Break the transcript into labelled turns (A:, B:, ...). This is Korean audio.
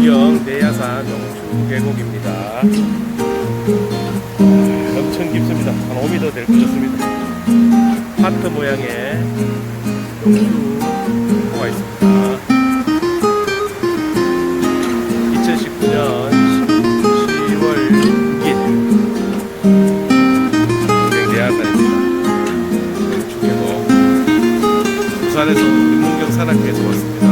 A: 문경 내야산 용추 계곡입니다. 엄청 깊습니다. 한 5m 될 것 같습니다. 하트 모양의 용추가 있습니다. 2019년 10월 6일 문경 내야산입니다. 용추 계곡. 부산에서 문경 산악회에서 왔습니다.